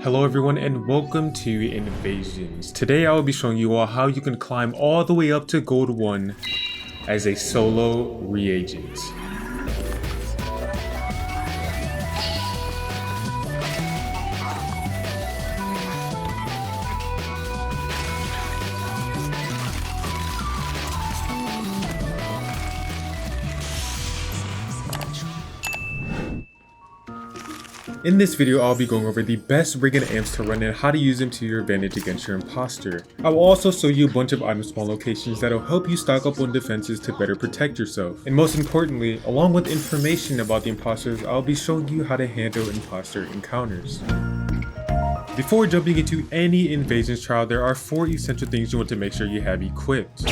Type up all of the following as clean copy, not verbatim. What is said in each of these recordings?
Hello everyone and welcome to Invasions. Today I will be showing you all how you can climb all the way up to Gold 1 as a solo reagent. In this video, I'll be going over the best Reagent amps to run and how to use them to your advantage against your imposter. I will also show you a bunch of item spawn locations that will help you stock up on defenses to better protect yourself. And most importantly, along with information about the imposters, I'll be showing you how to handle imposter encounters. Before jumping into any invasions trial, there are 4 essential things you want to make sure you have equipped.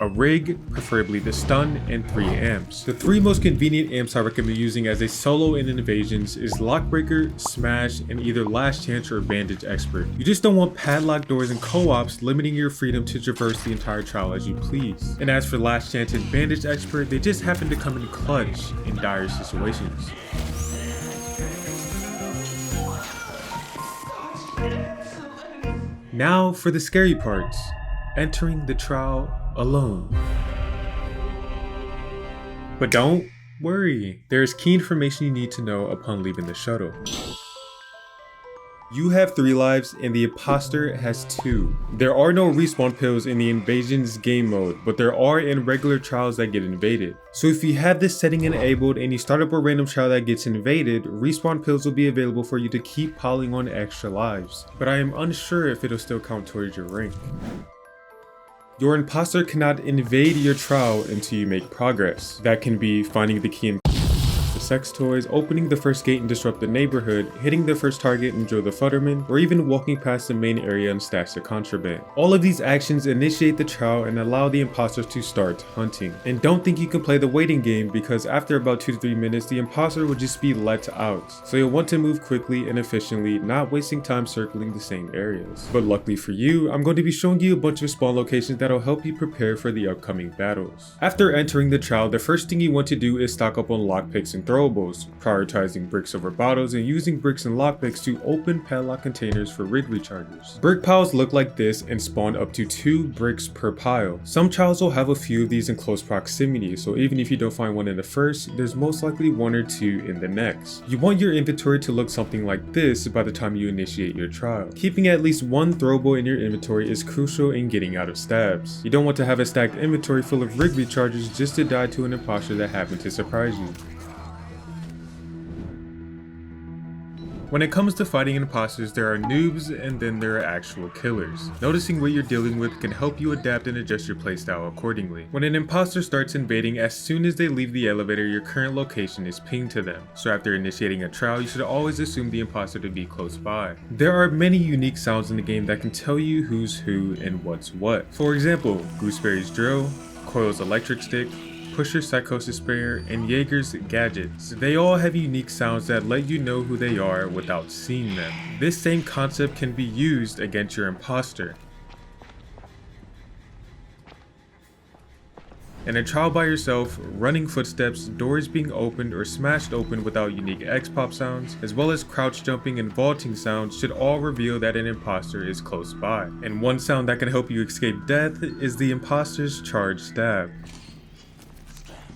A rig, preferably the stun, and 3 amps. The 3 most convenient amps I recommend using as a solo in invasions is Lockbreaker, Smash, and either Last Chance or Bandage Expert. You just don't want padlocked doors and co-ops limiting your freedom to traverse the entire trial as you please. And as for Last Chance and Bandage Expert, they just happen to come in clutch in dire situations. Now for the scary parts. Entering the trial alone. But don't worry, there is key information you need to know upon leaving the shuttle. You have 3 lives and the imposter has 2. There are no respawn pills in the invasions game mode, but there are in regular trials that get invaded. So if you have this setting enabled and you start up a random trial that gets invaded, respawn pills will be available for you to keep piling on extra lives. But I am unsure if it'll still count towards your rank. Your imposter cannot invade your trial until you make progress. That can be finding the key in the sex toys, opening the first gate and disrupt the neighborhood, hitting the first target and drill the futterman, or even walking past the main area and stash the contraband. All of these actions initiate the trial and allow the imposters to start hunting. And don't think you can play the waiting game, because after about 2 to 3 minutes, the imposter will just be let out. So you'll want to move quickly and efficiently, not wasting time circling the same areas. But luckily for you, I'm going to be showing you a bunch of spawn locations that'll help you prepare for the upcoming battles. After entering the trial, the first thing you want to do is stock up on lockpicks and throwables, prioritizing bricks over bottles and using bricks and lockpicks to open padlock containers for rig rechargers. Brick piles look like this and spawn up to 2 bricks per pile. Some trials will have a few of these in close proximity, so even if you don't find one in the first, there's most likely 1 or 2 in the next. You want your inventory to look something like this by the time you initiate your trial. Keeping at least 1 throwable in your inventory is crucial in getting out of stabs. You don't want to have a stacked inventory full of rig rechargers just to die to an imposter that happened to surprise you. When it comes to fighting imposters, there are noobs and then there are actual killers. Noticing what you're dealing with can help you adapt and adjust your playstyle accordingly. When an imposter starts invading, as soon as they leave the elevator, your current location is pinged to them. So after initiating a trial, you should always assume the imposter to be close by. There are many unique sounds in the game that can tell you who's who and what's what. For example, Gooseberry's drill, Coil's electric stick, Pusher's psychosis sprayer, and Jaeger's gadgets. They all have unique sounds that let you know who they are without seeing them. This same concept can be used against your imposter. In a trial by yourself, running footsteps, doors being opened or smashed open without unique X-pop sounds, as well as crouch jumping and vaulting sounds should all reveal that an imposter is close by. And one sound that can help you escape death is the imposter's charged stab.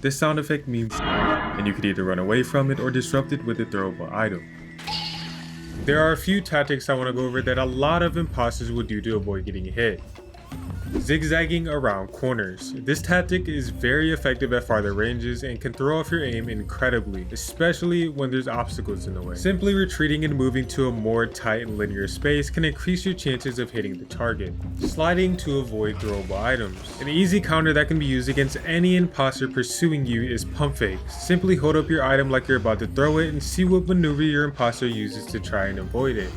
This sound effect means, and you could either run away from it or disrupt it with a throwable item. There are a few tactics I want to go over that a lot of imposters will do to avoid getting hit. Zigzagging around corners. This tactic is very effective at farther ranges and can throw off your aim incredibly, especially when there's obstacles in the way. Simply retreating and moving to a more tight and linear space can increase your chances of hitting the target. Sliding to avoid throwable items. An easy counter that can be used against any imposter pursuing you is pump fakes. Simply hold up your item like you're about to throw it and see what maneuver your imposter uses to try and avoid it.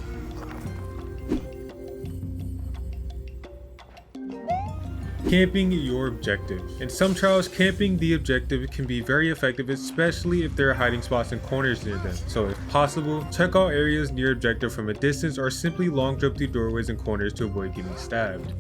Camping your objective. In some trials, camping the objective can be very effective, especially if there are hiding spots and corners near them. So if possible, check out areas near objective from a distance or simply long jump through doorways and corners to avoid getting stabbed.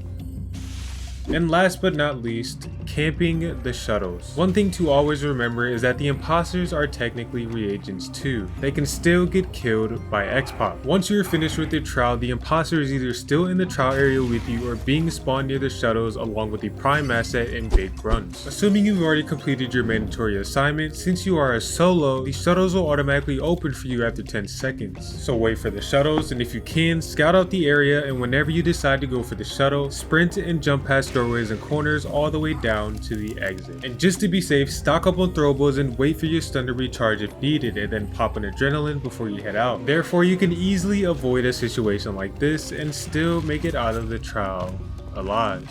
And last but not least, camping the shuttles. One thing to always remember is that the imposters are technically reagents too. They can still get killed by X-Pop. Once you're finished with your trial, the imposter is either still in the trial area with you or being spawned near the shuttles along with the prime asset and big grunts. Assuming you've already completed your mandatory assignment, since you are a solo, the shuttles will automatically open for you after 10 seconds. So wait for the shuttles, and if you can, scout out the area, and whenever you decide to go for the shuttle, sprint and jump past doorways and corners all the way down to the exit. And just to be safe, stock up on throwables and wait for your stun to recharge if needed, and then pop an adrenaline before you head out. Therefore, you can easily avoid a situation like this and still make it out of the trial alive.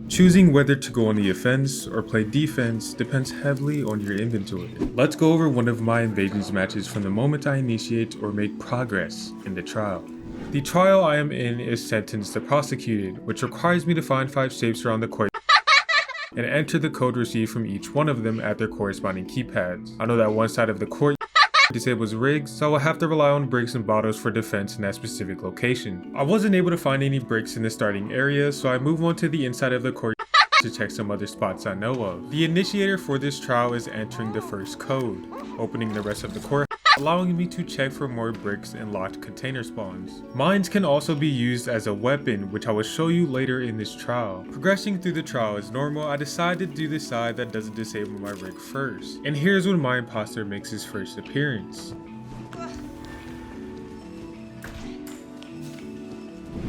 Choosing whether to go on the offense or play defense depends heavily on your inventory. Let's go over one of my invasions matches from the moment I initiate or make progress in the trial. The trial I am in is Sentenced to Prosecuted, which requires me to find 5 shapes around the court and enter the code received from each one of them at their corresponding keypads. I know that one side of the court disables rigs, so I will have to rely on bricks and bottles for defense in that specific location. I wasn't able to find any bricks in the starting area, so I move on to the inside of the court to check some other spots I know of. The initiator for this trial is entering the first code, opening the rest of the court, allowing me to check for more bricks and locked container spawns. Mines can also be used as a weapon, which I will show you later in this trial. Progressing through the trial as normal, I decide to do the side that doesn't disable my rig first. And here's when my imposter makes his first appearance.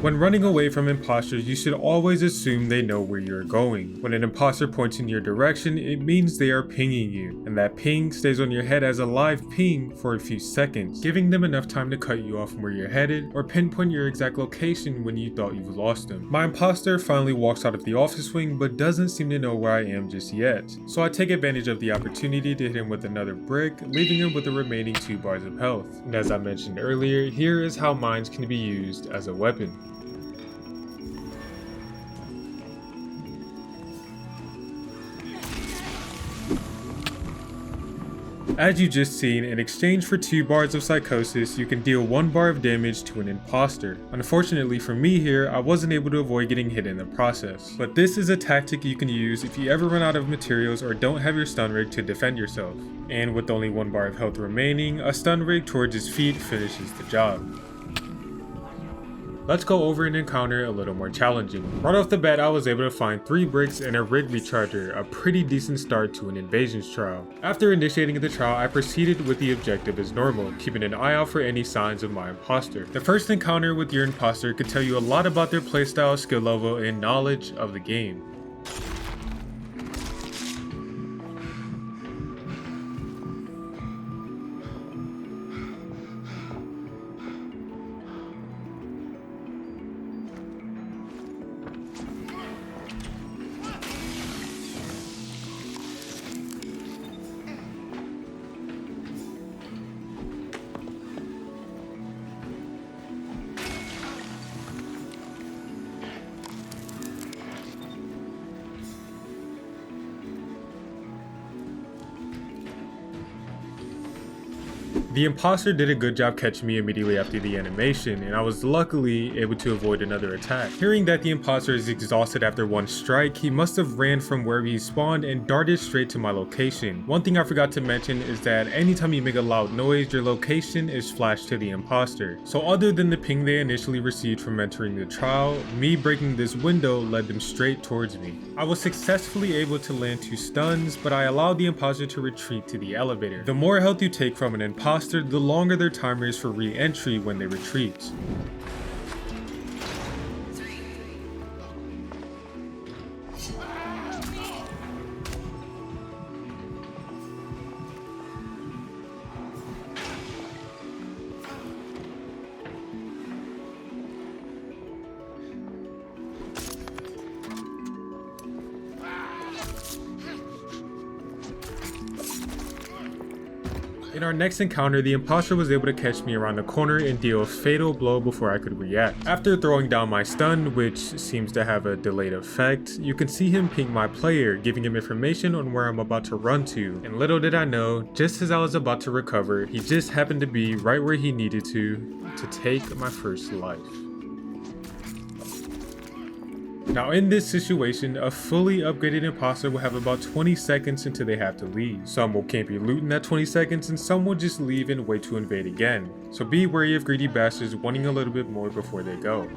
When running away from imposters, you should always assume they know where you're going. When an imposter points in your direction, it means they are pinging you, and that ping stays on your head as a live ping for a few seconds, giving them enough time to cut you off from where you're headed or pinpoint your exact location when you thought you've lost them. My imposter finally walks out of the office wing but doesn't seem to know where I am just yet, so I take advantage of the opportunity to hit him with another brick, leaving him with the remaining 2 bars of health. And as I mentioned earlier, here is how mines can be used as a weapon. As you just seen, in exchange for 2 bars of psychosis, you can deal 1 bar of damage to an imposter. Unfortunately for me here, I wasn't able to avoid getting hit in the process. But this is a tactic you can use if you ever run out of materials or don't have your stun rig to defend yourself. And with only 1 bar of health remaining, a stun rig towards his feet finishes the job. Let's go over an encounter a little more challenging. Right off the bat, I was able to find 3 bricks and a rig recharger, a pretty decent start to an invasions trial. After initiating the trial, I proceeded with the objective as normal, keeping an eye out for any signs of my imposter. The first encounter with your imposter could tell you a lot about their playstyle, skill level, and knowledge of the game. The imposter did a good job catching me immediately after the animation, and I was luckily able to avoid another attack. Hearing that the imposter is exhausted after 1 strike, he must have ran from where he spawned and darted straight to my location. One thing I forgot to mention is that anytime you make a loud noise, your location is flashed to the imposter. So other than the ping they initially received from entering the trial, me breaking this window led them straight towards me. I was successfully able to land 2 stuns, but I allowed the imposter to retreat to the elevator. The more health you take from an imposter, the longer their timer is for re-entry when they retreat. In our next encounter, the imposter was able to catch me around the corner and deal a fatal blow before I could react. After throwing down my stun, which seems to have a delayed effect, you can see him ping my player, giving him information on where I'm about to run to. And little did I know, just as I was about to recover, he just happened to be right where he needed to take my first life. Now in this situation, a fully upgraded imposter will have about 20 seconds until they have to leave. Some will camp your loot in that 20 seconds and some will just leave and wait to invade again. So be wary of greedy bastards wanting a little bit more before they go.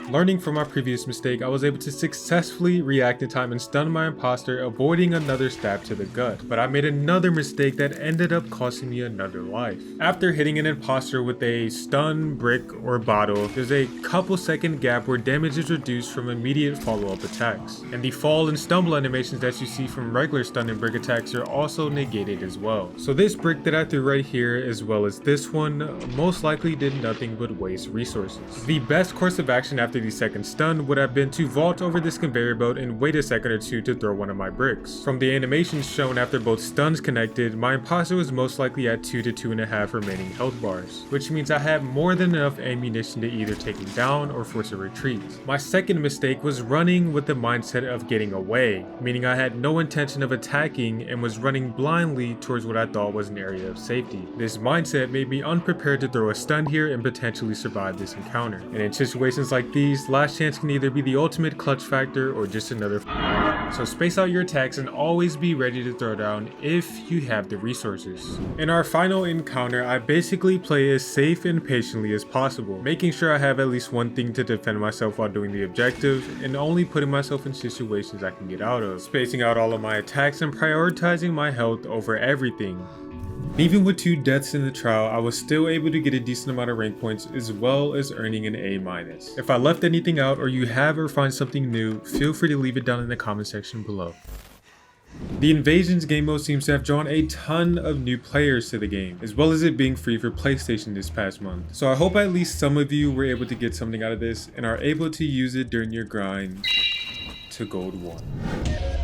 Learning from my previous mistake, I was able to successfully react in time and stun my imposter, avoiding another stab to the gut. But I made another mistake that ended up costing me another life. After hitting an imposter with a stun, brick, or bottle, there's a couple second gap where damage is reduced from immediate follow-up attacks. And the fall and stumble animations that you see from regular stun and brick attacks are also negated as well. So this brick that I threw right here, as well as this one, most likely did nothing but waste resources. The best course of action after the second stun would have been to vault over this conveyor belt and wait a second or two to throw one of my bricks. From the animations shown after both stuns connected, my imposter was most likely at 2 to 2.5 remaining health bars, which means I had more than enough ammunition to either take him down or force a retreat. My second mistake was running with the mindset of getting away, meaning I had no intention of attacking and was running blindly towards what I thought was an area of safety. This mindset made me unprepared to throw a stun here and potentially survive this encounter. And in situations like these, last chance can either be the ultimate clutch factor or just another so space out your attacks and always be ready to throw down if you have the resources. In our final encounter, I basically play as safe and patiently as possible, making sure I have at least one thing to defend myself while doing the objective, and only putting myself in situations I can get out of, spacing out all of my attacks and prioritizing my health over everything. Even with 2 deaths in the trial, I was still able to get a decent amount of rank points as well as earning an A-. If I left anything out or you have or find something new, feel free to leave it down in the comment section below. The Invasions game mode seems to have drawn a ton of new players to the game, as well as it being free for PlayStation this past month. So I hope at least some of you were able to get something out of this and are able to use it during your grind to Gold 1.